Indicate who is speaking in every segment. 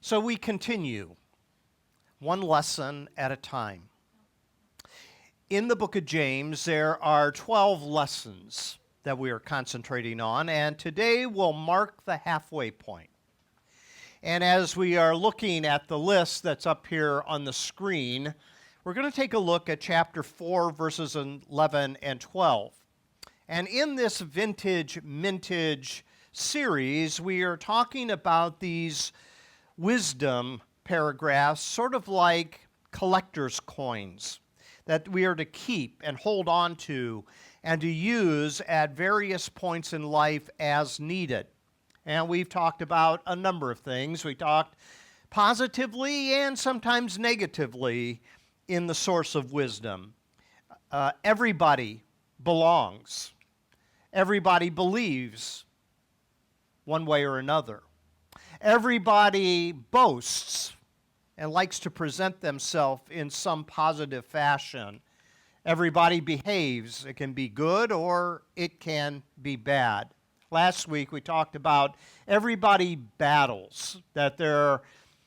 Speaker 1: So we continue, one lesson at a time. In the book of James, there are 12 lessons that we are concentrating on, and today will mark the halfway point. And as we are looking at the list that's up here on the screen, we're going to take a look at chapter 4, verses 11 and 12. And in this Mintage series, we are talking about these wisdom paragraphs, sort of like collector's coins that we are to keep and hold on to and to use at various points in life as needed. And we've talked about a number of things. We talked positively and sometimes negatively in the source of wisdom. Everybody belongs. Everybody believes one way or another. Everybody boasts and likes to present themselves in some positive fashion. Everybody behaves. It can be good or it can be bad. Last week we talked about everybody battles, that there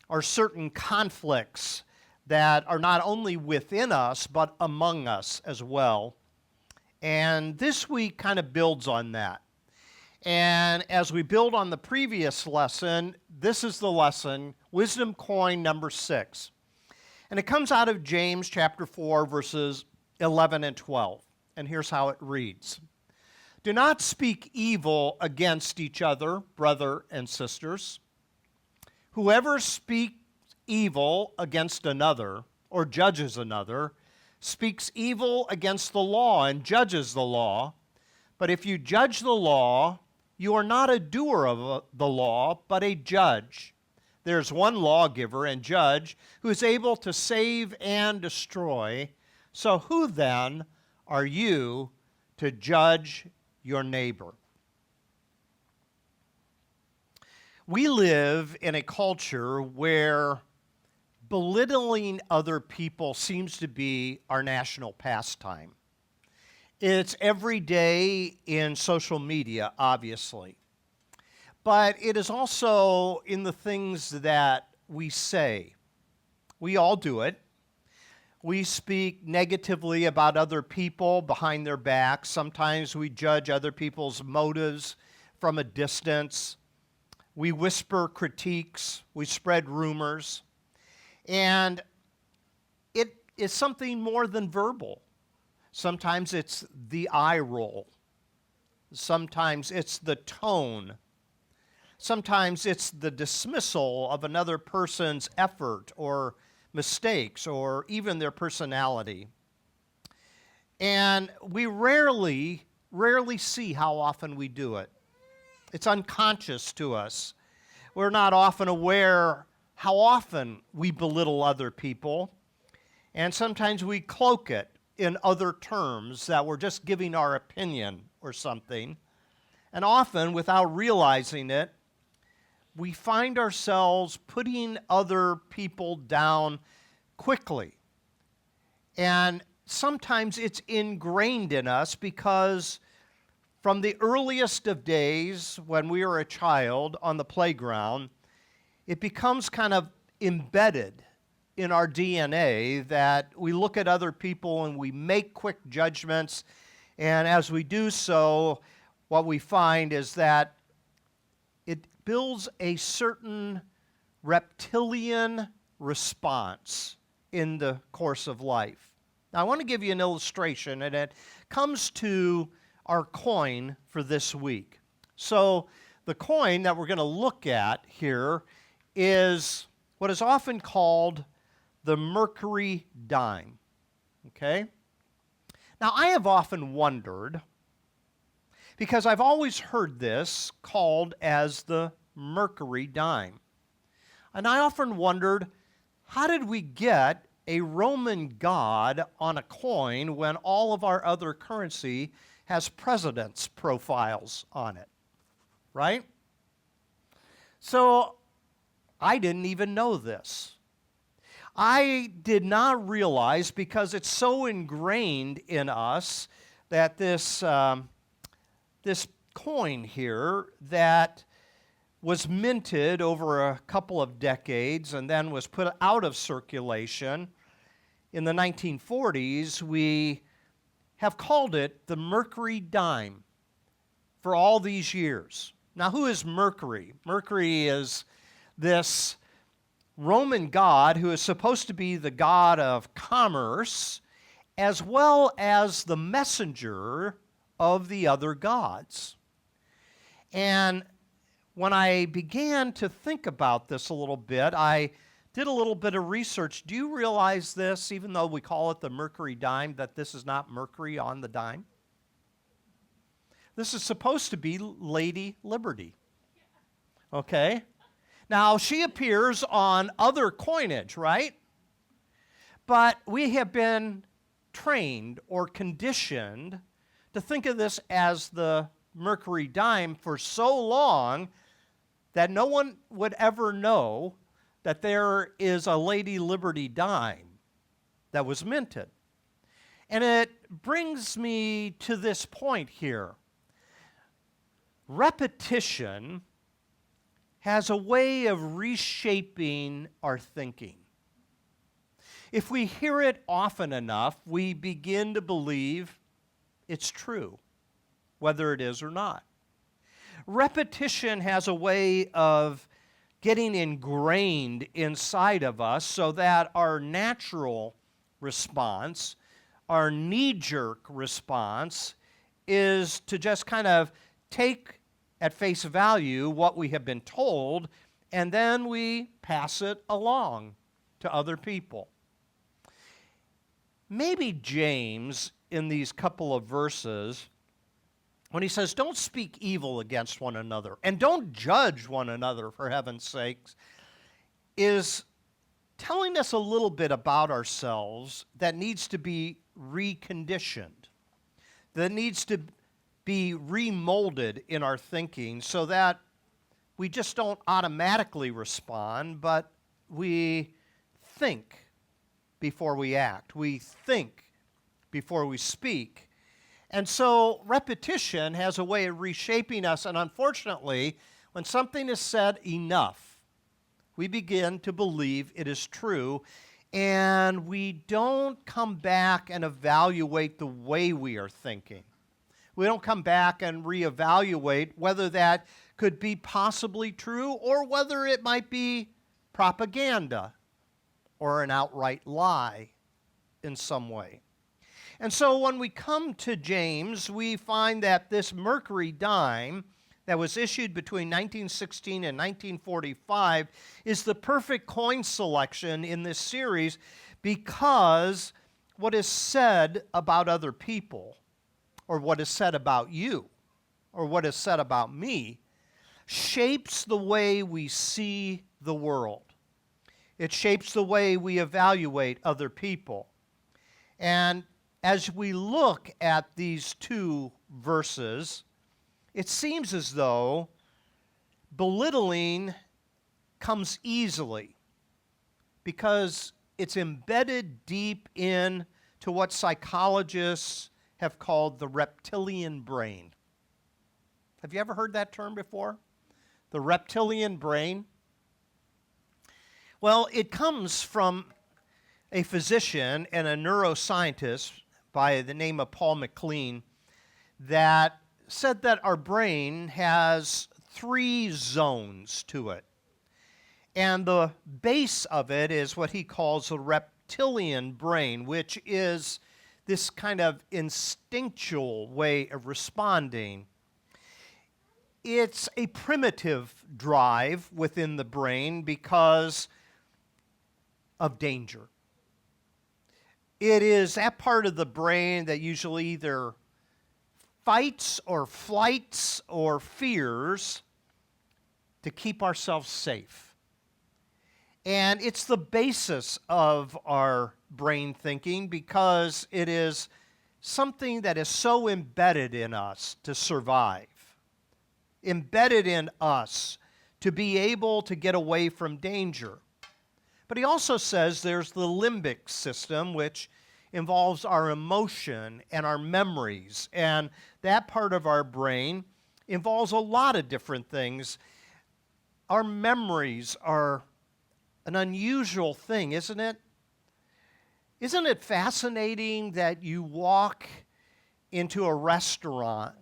Speaker 1: are certain conflicts that are not only within us but among us as well. And this week kind of builds on that. And as we build on the previous lesson, this is the lesson, Wisdom Coin number 6. And it comes out of James chapter 4, verses 11 and 12. And here's how it reads. Do not speak evil against each other, brother and sisters. Whoever speaks evil against another or judges another speaks evil against the law and judges the law. But if you judge the law, you are not a doer of the law, but a judge. There's one lawgiver and judge who is able to save and destroy. So who then are you to judge your neighbor? We live in a culture where belittling other people seems to be our national pastime. It's every day in social media, obviously. But it is also in the things that we say. We all do it. We speak negatively about other people behind their backs. Sometimes we judge other people's motives from a distance. We whisper critiques. We spread rumors. And it is something more than verbal. Sometimes it's the eye roll. Sometimes it's the tone. Sometimes it's the dismissal of another person's effort or mistakes or even their personality. And we rarely see how often we do it. It's unconscious to us. We're not often aware how often we belittle other people. And sometimes we cloak it in other terms that we're just giving our opinion or something. And often, without realizing it, we find ourselves putting other people down quickly. And sometimes it's ingrained in us because from the earliest of days, when we were a child on the playground, it becomes kind of embedded in our DNA that we look at other people and we make quick judgments. And as we do so, what we find is that it builds a certain reptilian response in the course of life. Now, I want to give you an illustration, and it comes to our coin for this week. So the coin that we're going to look at here is what is often called the mercury dime, okay? Now, I have often wondered, because I've always heard this called as the mercury dime. And I often wondered, how did we get a Roman god on a coin when all of our other currency has presidents' profiles on it, right? So I didn't even know this. I did not realize, because it's so ingrained in us, that this coin here, that was minted over a couple of decades and then was put out of circulation in the 1940s, we have called it the Mercury dime for all these years. Now, who is Mercury? Mercury is this Roman god who is supposed to be the god of commerce as well as the messenger of the other gods. And when I began to think about this a little bit, I did a little bit of research. Do you realize this, even though we call it the Mercury dime, that this is not Mercury on the dime? This is supposed to be Lady Liberty. Okay? Now, she appears on other coinage, right? But we have been trained or conditioned to think of this as the Mercury dime for so long that no one would ever know that there is a Lady Liberty dime that was minted. And it brings me to this point here. Repetition has a way of reshaping our thinking. If we hear it often enough, we begin to believe it's true, whether it is or not. Repetition has a way of getting ingrained inside of us so that our natural response, our knee-jerk response, is to just kind of take at face value what we have been told, and then we pass it along to other people. Maybe James, in these couple of verses, when he says, don't speak evil against one another, and don't judge one another, for heaven's sakes, is telling us a little bit about ourselves that needs to be reconditioned, that needs to be remolded in our thinking so that we just don't automatically respond, but we think before we act. We think before we speak. And so repetition has a way of reshaping us, and unfortunately, when something is said enough, we begin to believe it is true, and we don't come back and evaluate the way we are thinking. We don't come back and reevaluate whether that could be possibly true or whether it might be propaganda or an outright lie in some way. And so when we come to James, we find that this Mercury dime that was issued between 1916 and 1945 is the perfect coin selection in this series because what is said about other people, or what is said about you, or what is said about me, shapes the way we see the world. It shapes the way we evaluate other people. And as we look at these two verses, it seems as though belittling comes easily because it's embedded deep into what psychologists have called the reptilian brain. Have you ever heard that term before? The reptilian brain? Well, it comes from a physician and a neuroscientist by the name of Paul MacLean that said that our brain has 3 zones to it. And the base of it is what he calls the reptilian brain, which is this kind of instinctual way of responding. It's a primitive drive within the brain because of danger. It is that part of the brain that usually either fights or flights or fears to keep ourselves safe. And it's the basis of our brain thinking because it is something that is so embedded in us to survive, embedded in us to be able to get away from danger. But he also says there's the limbic system, which involves our emotion and our memories. And that part of our brain involves a lot of different things. our memories are an unusual thing, isn't it? Isn't it fascinating that you walk into a restaurant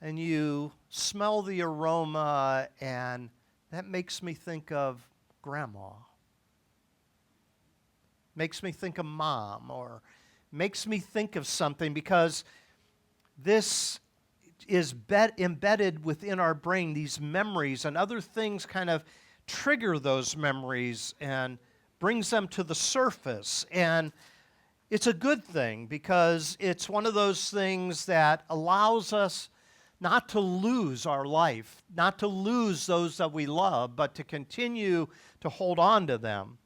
Speaker 1: and you smell the aroma, and that makes me think of grandma, makes me think of mom, or makes me think of something, because this is embedded within our brain. These memories and other things kind of trigger those memories and brings them to the surface. And it's a good thing, because it's one of those things that allows us not to lose our life, not to lose those that we love, but to continue to hold on to them.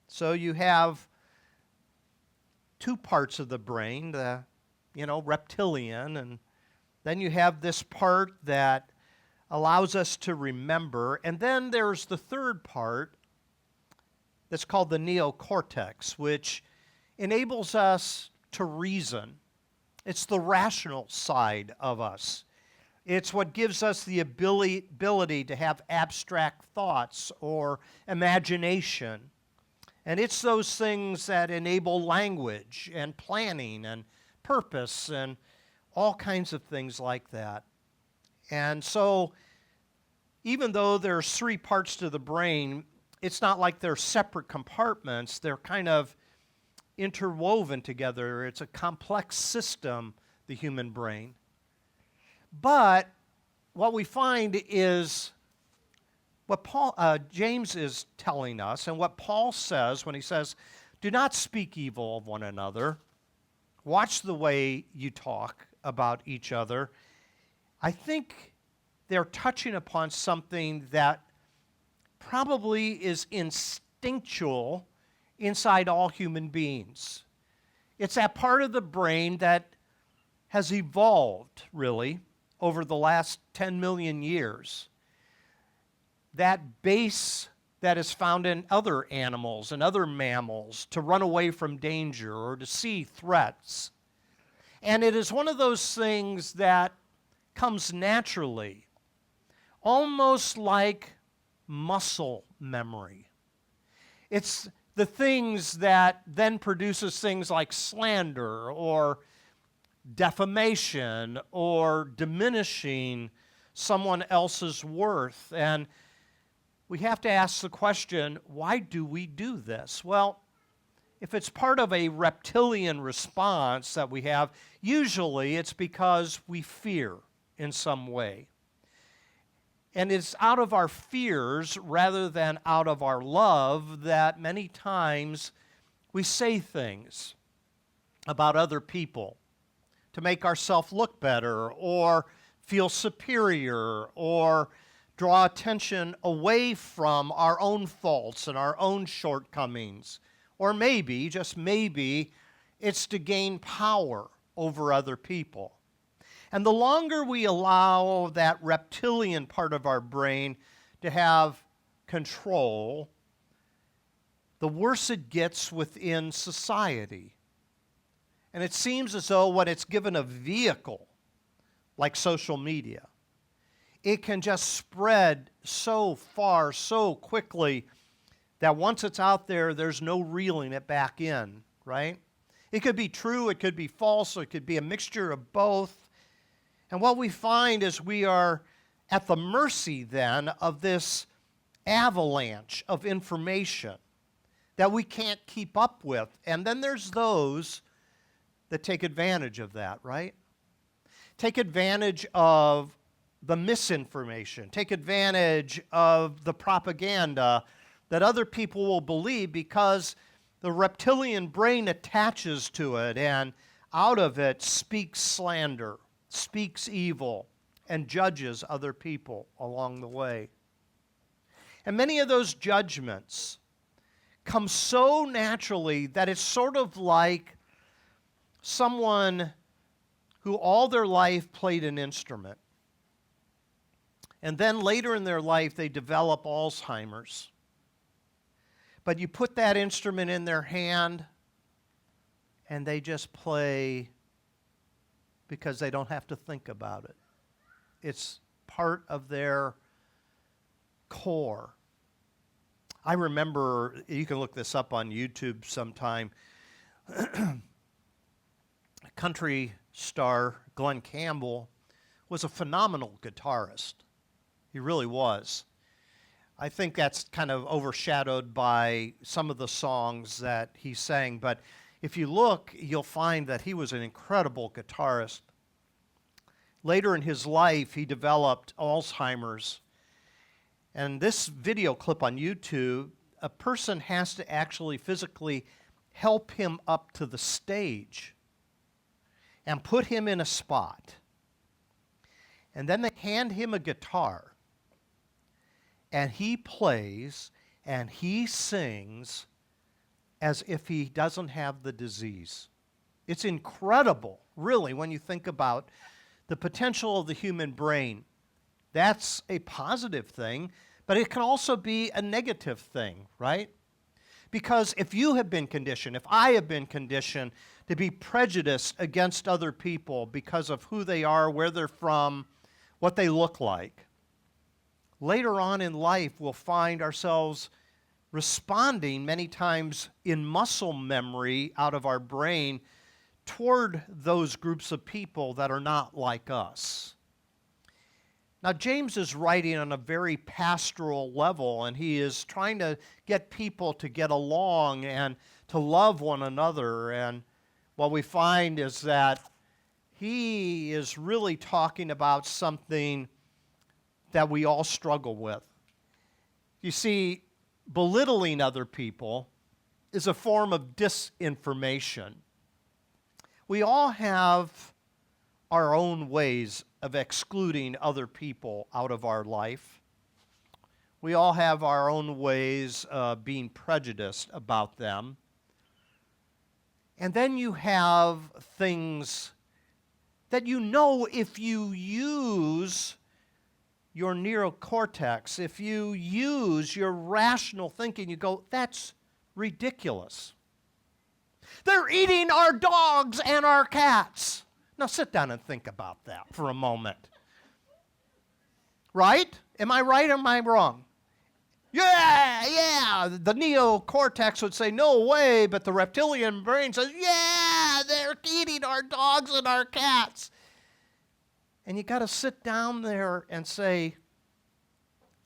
Speaker 1: So you have two parts of the brain, the reptilian, and then you have this part that allows us to remember. And then there's the third part that's called the neocortex, which enables us to reason. It's the rational side of us. It's what gives us the ability to have abstract thoughts or imagination. And it's those things that enable language and planning and purpose and all kinds of things like that. And so, even though there's three parts to the brain, it's not like they're separate compartments. They're kind of interwoven together. It's a complex system, the human brain. But what we find is what James is telling us, and what Paul says when he says, do not speak evil of one another. Watch the way you talk about each other. I think they're touching upon something that probably is instinctual inside all human beings. It's that part of the brain that has evolved, really, over the last 10 million years. That base that is found in other animals and other mammals to run away from danger or to see threats. And it is one of those things that comes naturally, almost like muscle memory. It's the things that then produces things like slander or defamation or diminishing someone else's worth. And we have to ask the question, why do we do this? Well, if it's part of a reptilian response that we have, usually it's because we fear in some way. And it's out of our fears rather than out of our love that many times we say things about other people to make ourselves look better or feel superior or draw attention away from our own faults and our own shortcomings. Or maybe, just maybe, it's to gain power over other people. And the longer we allow that reptilian part of our brain to have control, the worse it gets within society. And it seems as though when it's given a vehicle, like social media, it can just spread so far, so quickly, that once it's out there, there's no reeling it back in, right? It could be true, it could be false, or it could be a mixture of both. And what we find is we are at the mercy then of this avalanche of information that we can't keep up with. And then there's those that take advantage of that, right? Take advantage of the misinformation. Take advantage of the propaganda that other people will believe because the reptilian brain attaches to it and out of it speaks slander, speaks evil, and judges other people along the way. And many of those judgments come so naturally that it's sort of like someone who all their life played an instrument. And then later in their life, they develop Alzheimer's. But you put that instrument in their hand, and they just play because they don't have to think about it. It's part of their core. I remember, you can look this up on YouTube sometime, country star Glenn Campbell was a phenomenal guitarist. He really was. I think that's kind of overshadowed by some of the songs that he sang, but if you look, you'll find that he was an incredible guitarist. Later in his life, he developed Alzheimer's. And this video clip on YouTube, a person has to actually physically help him up to the stage and put him in a spot. And then they hand him a guitar, and he plays and he sings as if he doesn't have the disease. It's incredible, really, when you think about the potential of the human brain. That's a positive thing, but it can also be a negative thing, right? Because if you have been conditioned, if I have been conditioned to be prejudiced against other people because of who they are, where they're from, what they look like, later on in life we'll find ourselves responding many times in muscle memory out of our brain toward those groups of people that are not like us. Now, James is writing on a very pastoral level, and he is trying to get people to get along and to love one another. And what we find is that he is really talking about something that we all struggle with. You see, belittling other people is a form of disinformation. We all have our own ways of excluding other people out of our life. We all have our own ways of being prejudiced about them. And then you have things that you know if you use your neocortex, if you use your rational thinking, you go, that's ridiculous. They're eating our dogs and our cats. Now sit down and think about that for a moment. Right? Am I right or am I wrong? Yeah. The neocortex would say, no way, but the reptilian brain says, yeah, they're eating our dogs and our cats. And you got to sit down there and say,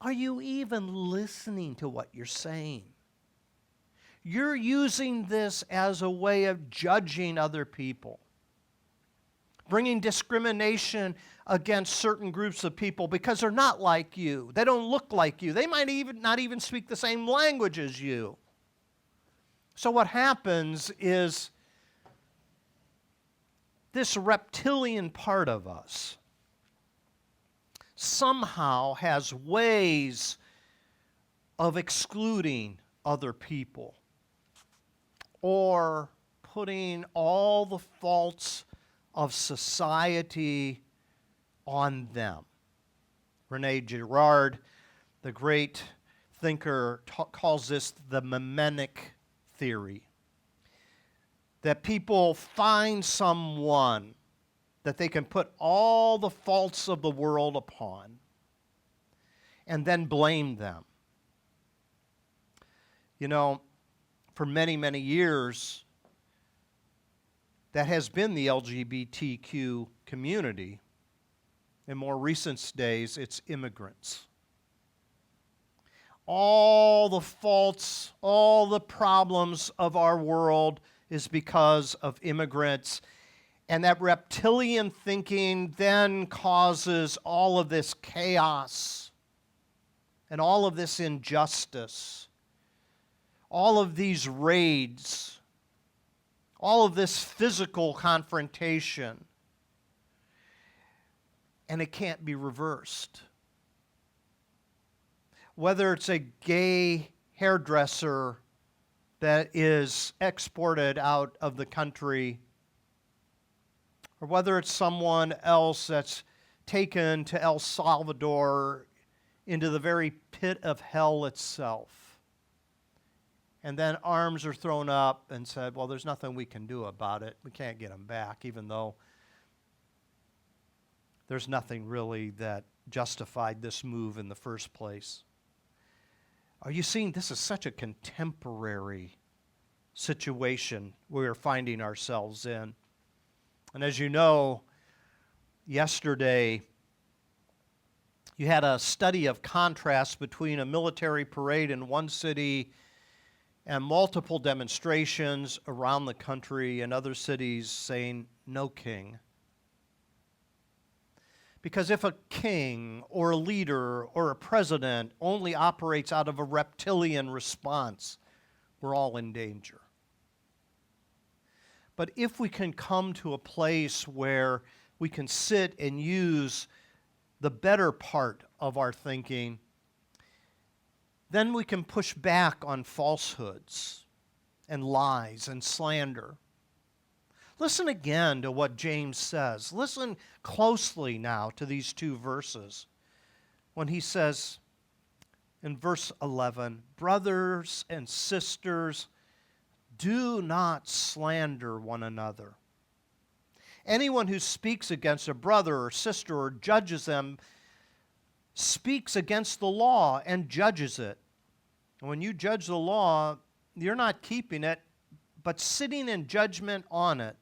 Speaker 1: are you even listening to what you're saying? You're using this as a way of judging other people, bringing discrimination against certain groups of people because they're not like you. They don't look like you. They might even not even speak the same language as you. So what happens is this reptilian part of us somehow has ways of excluding other people or putting all the faults of society on them. Rene Girard, the great thinker, calls this the mimetic theory. That people find someone that they can put all the faults of the world upon and then blame them. You know, for many, many years, that has been the LGBTQ community. In more recent days, it's immigrants. All the faults, all the problems of our world is because of immigrants. And that reptilian thinking then causes all of this chaos and all of this injustice, all of these raids, all of this physical confrontation. And it can't be reversed. Whether it's a gay hairdresser that is exported out of the country, or whether it's someone else that's taken to El Salvador into the very pit of hell itself, and then arms are thrown up and said, well, there's nothing we can do about it. We can't get them back, even though there's nothing really that justified this move in the first place. Are you seeing this is such a contemporary situation we're finding ourselves in? And as you know, yesterday you had a study of contrast between a military parade in one city and multiple demonstrations around the country in other cities saying, "No king." Because if a king or a leader or a president only operates out of a reptilian response, we're all in danger. But if we can come to a place where we can sit and use the better part of our thinking, then we can push back on falsehoods and lies and slander. Listen again to what James says. Listen closely now to these two verses. When he says in verse 11, "Brothers and sisters, do not slander one another. Anyone who speaks against a brother or sister or judges them speaks against the law and judges it. And when you judge the law, you're not keeping it, but sitting in judgment on it.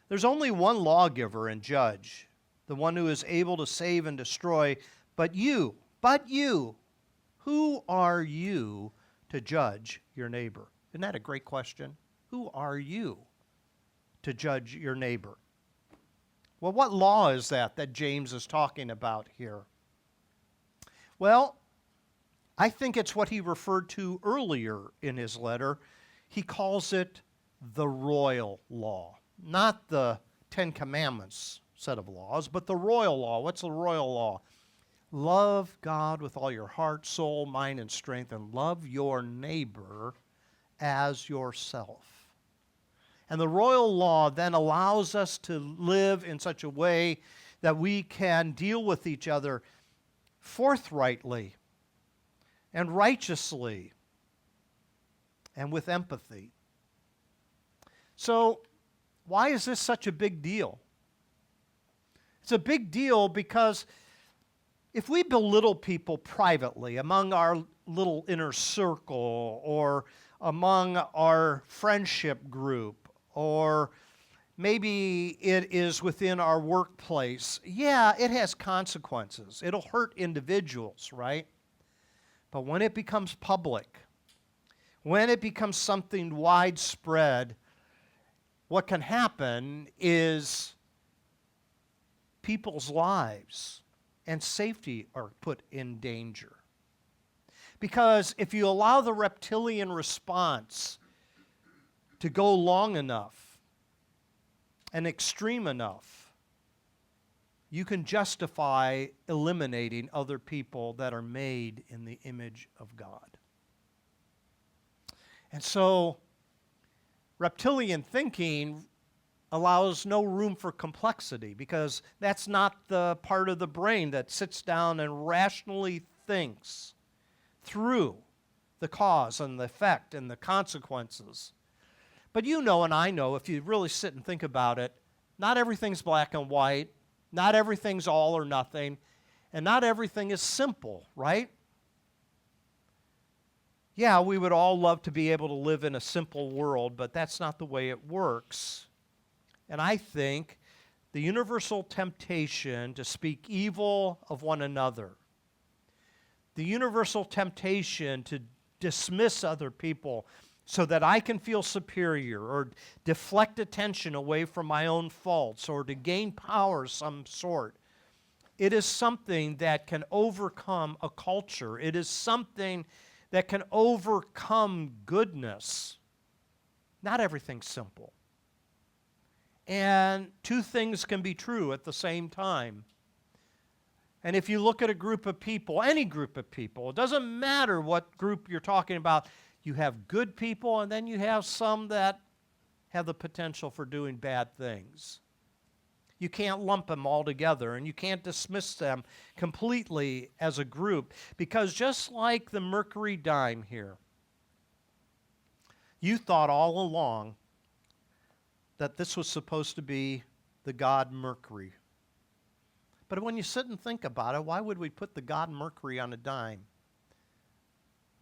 Speaker 1: There's only one lawgiver and judge, the one who is able to save and destroy. But you, who are you to judge your neighbor?" Isn't that a great question? Who are you to judge your neighbor? Well, what law is that James is talking about here? Well, I think it's what he referred to earlier in his letter. He calls it the royal law. Not the Ten Commandments set of laws, but the royal law. What's the royal law? Love God with all your heart, soul, mind, and strength, and love your neighbor as yourself. And the royal law then allows us to live in such a way that we can deal with each other forthrightly and righteously and with empathy. So, why is this such a big deal? It's a big deal because if we belittle people privately among our little inner circle or among our friendship group, or maybe it is within our workplace, yeah, it has consequences. It'll hurt individuals, right? But when it becomes public, when it becomes something widespread, what can happen is people's lives and safety are put in danger. Because if you allow the reptilian response to go long enough and extreme enough, you can justify eliminating other people that are made in the image of God. And so, reptilian thinking allows no room for complexity because that's not the part of the brain that sits down and rationally thinks through the cause and the effect and the consequences. But you know and I know, if you really sit and think about it, not everything's black and white, not everything's all or nothing, and not everything is simple, right? Yeah, we would all love to be able to live in a simple world, but that's not the way it works. And I think the universal temptation to speak evil of one another, the universal temptation to dismiss other people so that I can feel superior or deflect attention away from my own faults or to gain power of some sort, it is something that can overcome a culture. It is something that can overcome goodness. Not everything's simple. And two things can be true at the same time. And if you look at a group of people, any group of people, it doesn't matter what group you're talking about, you have good people and then you have some that have the potential for doing bad things. You can't lump them all together, and you can't dismiss them completely as a group, because just like the mercury dime here, you thought all along that this was supposed to be the god Mercury. But when you sit and think about it, why would we put the god Mercury on a dime?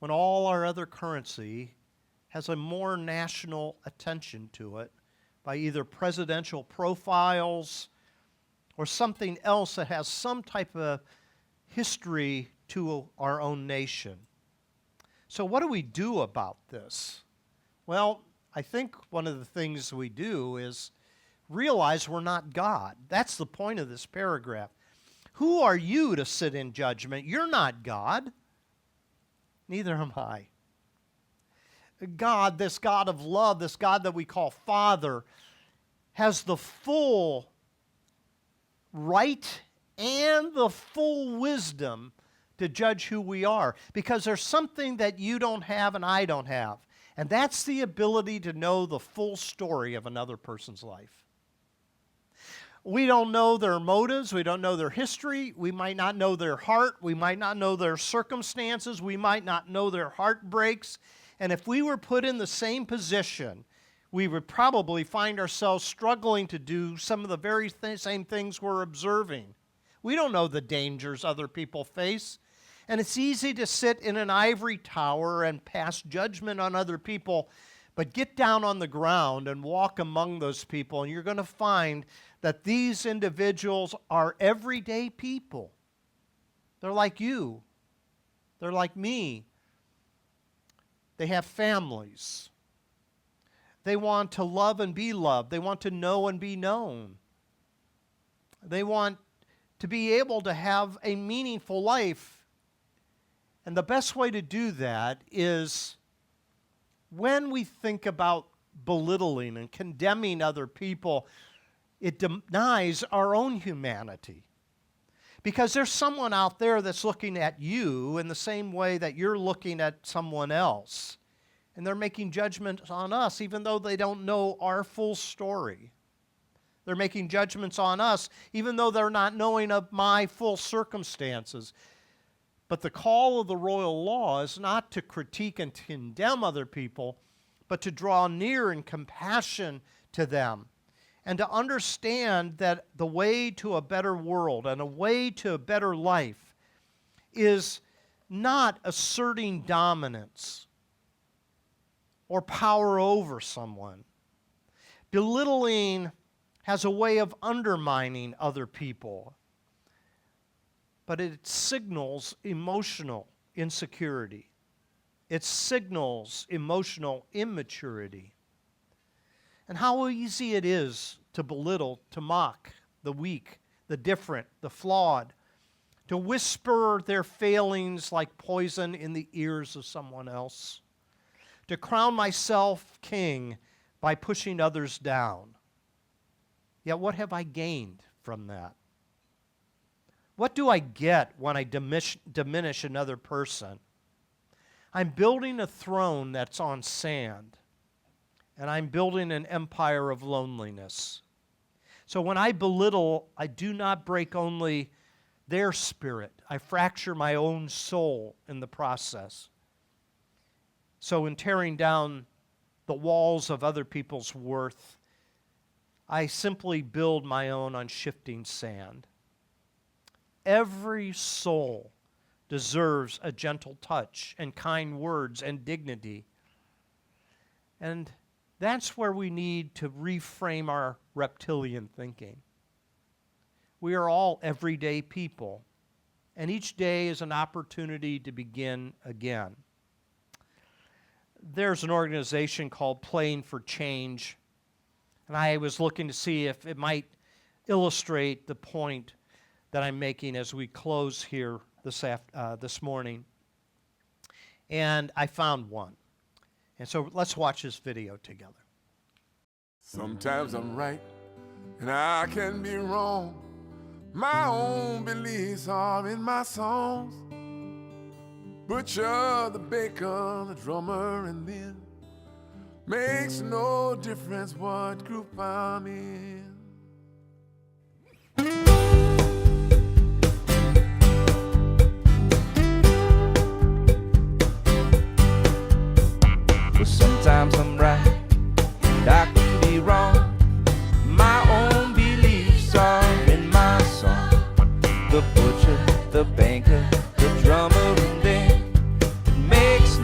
Speaker 1: when all our other currency has a more national attention to it by either presidential profiles or something else that has some type of history to our own nation. So what do we do about this? Well, I think one of the things we do is realize we're not God. That's the point of this paragraph. Who are you to sit in judgment? You're not God. Neither am I. God, this God of love, this God that we call Father, has the full right and the full wisdom to judge who we are, because there's something that you don't have and I don't have, and that's the ability to know the full story of another person's life. We don't know their motives, we don't know their history, we might not know their heart, we might not know their circumstances, we might not know their heartbreaks, and if we were put in the same position, we would probably find ourselves struggling to do some of the very same things we're observing. We don't know the dangers other people face. And it's easy to sit in an ivory tower and pass judgment on other people, but get down on the ground and walk among those people, and you're going to find that these individuals are everyday people. They're like you. They're like me. They have families. They want to love and be loved. They want to know and be known. They want to be able to have a meaningful life. And the best way to do that is when we think about belittling and condemning other people, it denies our own humanity. Because there's someone out there that's looking at you in the same way that you're looking at someone else. And they're making judgments on us even though they don't know our full story. They're making judgments on us even though they're not knowing of my full circumstances. But the call of the royal law is not to critique and condemn other people, but to draw near in compassion to them and to understand that the way to a better world and a way to a better life is not asserting dominance or power over someone. Belittling has a way of undermining other people, but it signals emotional insecurity. It signals emotional immaturity. And how easy it is to belittle, to mock the weak, the different, the flawed, to whisper their failings like poison in the ears of someone else, to crown myself king by pushing others down. Yet what have I gained from that? What do I get when I diminish another person? I'm building a throne that's on sand, and I'm building an empire of loneliness. So when I belittle, I do not break only their spirit. I fracture my own soul in the process. So in tearing down the walls of other people's worth, I simply build my own on shifting sand. Every soul deserves a gentle touch and kind words and dignity. And that's where we need to reframe our reptilian thinking. We are all everyday people, and each day is an opportunity to begin again. There's an organization called Playing for Change, and I was looking to see if it might illustrate the point that I'm making as we close here this morning. And I found one. And so let's watch this video together.
Speaker 2: Sometimes I'm right and I can be wrong. My own beliefs are in my songs. Butcher, the baker, the drummer, and then makes no difference what group I'm in.
Speaker 3: Well, sometimes I'm right and I can be wrong. My own beliefs are in my song. The butcher, the banker, the drummer, and then it makes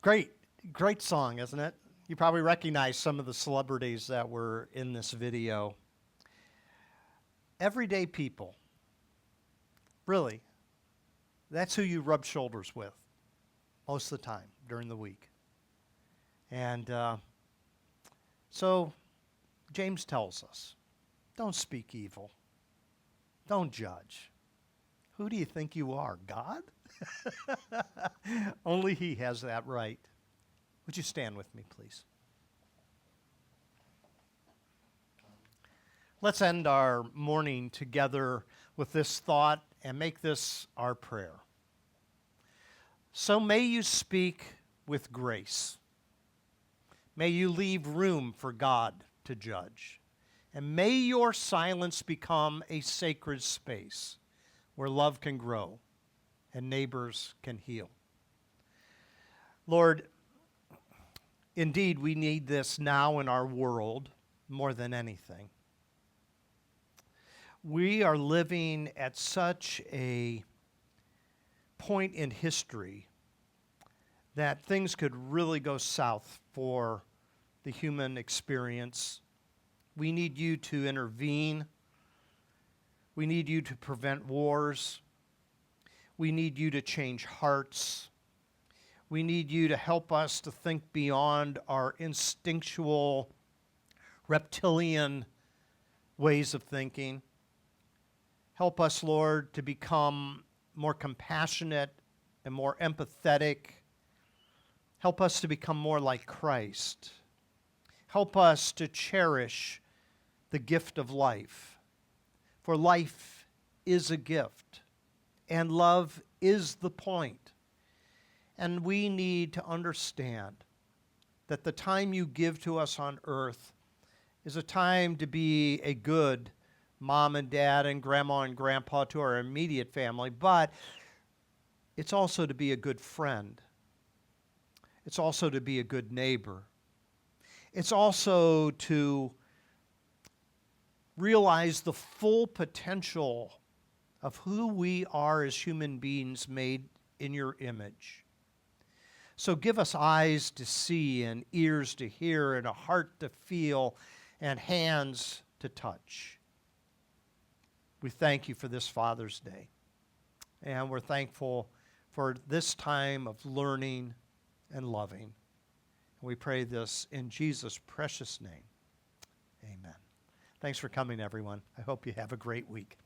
Speaker 1: Great song, isn't it? You probably recognize some of the celebrities that were in this video. Everyday people. Really. That's who you rub shoulders with most of the time during the week. And so James tells us, don't speak evil. Don't judge. Who do you think you are, God? Only he has that right. Would you stand with me, please? Let's end our morning together with this thought and make this our prayer. So may you speak with grace. May you leave room for God to judge. And may your silence become a sacred space where love can grow and neighbors can heal. Lord, indeed, we need this now in our world more than anything. We are living at such a point in history that things could really go south for the human experience. We need you to intervene. We need you to prevent wars. We need you to change hearts. We need you to help us to think beyond our instinctual, reptilian ways of thinking. Help us, Lord, to become more compassionate and more empathetic. Help us to become more like Christ. Help us to cherish the gift of life. For life is a gift, and love is the point. And we need to understand that the time you give to us on earth is a time to be a good mom and dad and grandma and grandpa to our immediate family, but it's also to be a good friend. It's also to be a good neighbor. It's also to realize the full potential of who we are as human beings made in your image. So give us eyes to see and ears to hear and a heart to feel and hands to touch. We thank you for this Father's Day. And we're thankful for this time of learning and loving. We pray this in Jesus' precious name. Amen. Thanks for coming, everyone. I hope you have a great week.